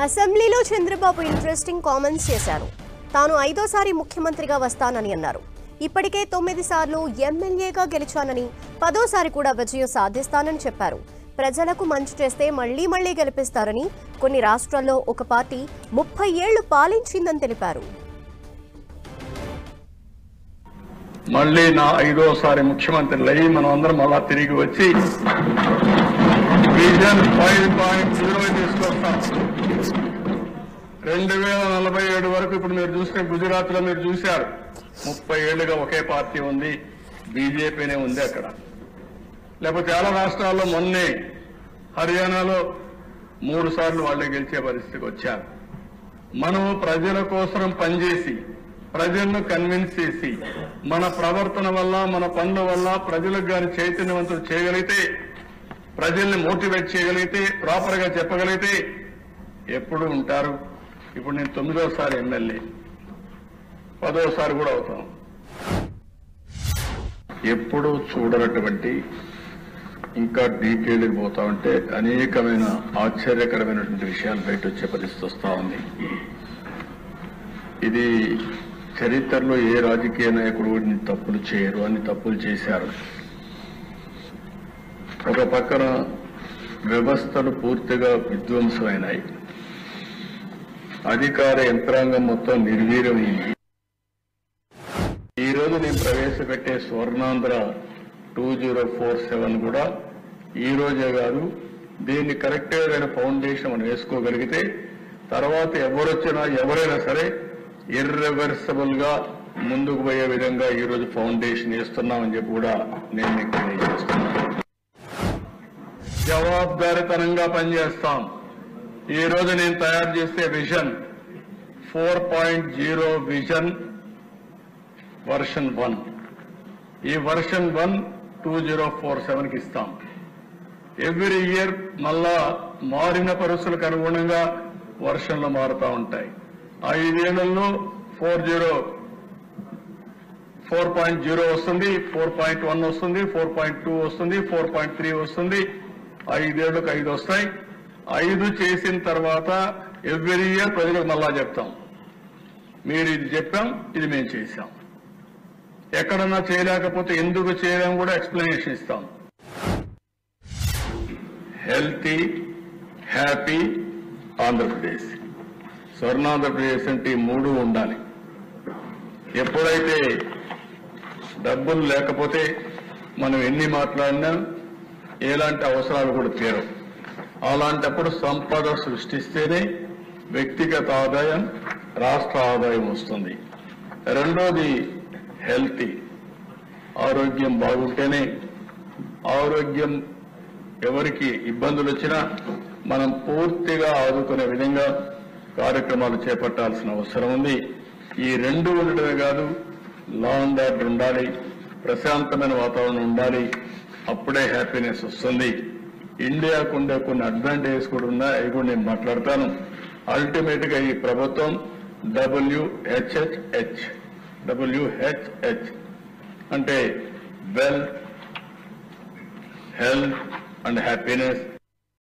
అసెంబ్లీలో Chandrababu interesting comments చేశారు. తాను 5వ ముఖ్యమంత్రిగా వస్తానని అన్నారు. ఇప్పటికే 9 సార్లు ఎమ్మెల్యేగా గెలిచానని 10వ కూడా విజయం సాధిస్తానని చెప్పారు. ప్రజలకు మంచి చేస్తే మళ్లీ గెలిపిస్తారని, కొన్ని రాష్ట్రాల్లో ఒక పార్టీ 30 ఏళ్లు పాలించిందని తెలిపారు. మళ్ళీ నా 5వ ముఖ్యమంత్రి మనం అందరం మళ్ళా తిరిగి వచ్చి విజన్ 5.0 తీసుకొస్తాం. 2047 వరకు ఇప్పుడు మీరు చూసిన గుజరాత్ లో మీరు చూశారు, 30 ఏళ్లుగా ఒకే పార్టీ ఉంది, బీజేపీనే ఉంది అక్కడ. లేకపోతే చాలా రాష్ట్రాల్లో మొన్నే హర్యానాలో 3 సార్లు వాళ్ళే గెలిచే పరిస్థితికి వచ్చారు. మనం ప్రజల కోసం పనిచేసి ప్రజలను కన్విన్స్ చేసి మన ప్రవర్తన వల్ల మన పనుల వల్ల ప్రజలకు గాని చైతన్యవంతులు చేయగలిగితే, ప్రజల్ని మోటివేట్ చేయగలిగితే, ప్రాపర్ గా చెప్పగలిగితే ఎప్పుడు ఉంటారు. ఇప్పుడు నేను 9వ ఎమ్మెల్యే, 10వ కూడా అవుతాం. ఎప్పుడు చూడనటువంటి ఇంకా డీటెయిల్కి పోతా ఉంటే అనేకమైన ఆశ్చర్యకరమైనటువంటి విషయాలు బయట వచ్చే పరిస్థితి వస్తా ఉంది. ఇది చరిత్రలో ఏ రాజకీయ నాయకుడు తప్పులు చేయరు, అన్ని తప్పులు చేశారు. ఒక పక్కన వ్యవస్థలు పూర్తిగా విధ్వంసమైనాయి, అధికార యంత్రాంగం మొత్తం నిర్వీర్యమైంది. ఈరోజు నేను ప్రవేశపెట్టే స్వర్ణాంధ్ర 2047 కూడా ఈ రోజే కాదు, దీన్ని కరెక్ట్గా ఫౌండేషన్ మనం వేసుకోగలిగితే తర్వాత ఎవరొచ్చినా ఎవరైనా సరే ఇర్రివర్సిబుల్ గా ముందుకు పోయే విధంగా ఈ రోజు ఫౌండేషన్ వేస్తున్నామని చెప్పి కూడా నేను మీకు తెలియజేస్తున్నాను. జవాబుదారీతనంగా పనిచేస్తాం. ఈ రోజు నేను తయారు చేసే విజన్ 4.0 విజన్ వర్షన్ 1. ఈ వర్షన్ 1 2047కి ఇస్తాం. ఎవ్రీ ఇయర్ మళ్ళా మారిన పరిస్థితులకు అనుగుణంగా వర్షన్లు మారుతూ ఉంటాయి. 5 ఏళ్లలో 4.0 వస్తుంది, 4.1 వస్తుంది, 4.2 వస్తుంది, 4.3 వస్తుంది. 5 ఏళ్లకు 5 వస్తాయి. 5 చేసిన తర్వాత ఎవ్రీ ఇయర్ ప్రజలకు మళ్ళా చెప్తాం, మీరు ఇది చెప్పాం, ఇది మేము చేశాం. ఎక్కడన్నా చేయలేకపోతే ఎందుకు చేయలేం కూడా ఎక్స్ప్లెనేషన్ ఇస్తాం. హెల్తీ హ్యాపీ ఆంధ్రప్రదేశ్, స్వర్ణాంధ్రప్రదేశ్ అంటే 3 ఉండాలి. ఎప్పుడైతే డబ్బులు లేకపోతే మనం ఎన్ని మాట్లాడినా ఎలాంటి అవసరాలు కూడా తీరవు. అలాంటప్పుడు సంపద సృష్టిస్తేనే వ్యక్తిగత ఆదాయం, రాష్ట్ర ఆదాయం వస్తుంది. రెండోది హెల్తీ, ఆరోగ్యం బాగుంటేనే, ఆరోగ్యం ఎవరికి ఇబ్బందులు వచ్చినా మనం పూర్తిగా ఆదుకునే విధంగా కార్యక్రమాలు చేపట్టాల్సిన అవసరం ఉంది. ఈ 2 ఉండడమే కాదు, లా అండ్ ఆర్డర్ ఉండాలి, ప్రశాంతమైన వాతావరణం ఉండాలి. అప్పుడే హ్యాపీనెస్ వస్తుంది. ఇండియాకు ఉండే కొన్ని అడ్వాంటేజెస్ కూడా ఉన్నాయి, అవి కూడా నేను మాట్లాడతాను. అల్టిమేట్ గా ఈ ప్రభుత్వం WHH అంటే వెల్త్, హెల్త్ అండ్ హ్యాపీనెస్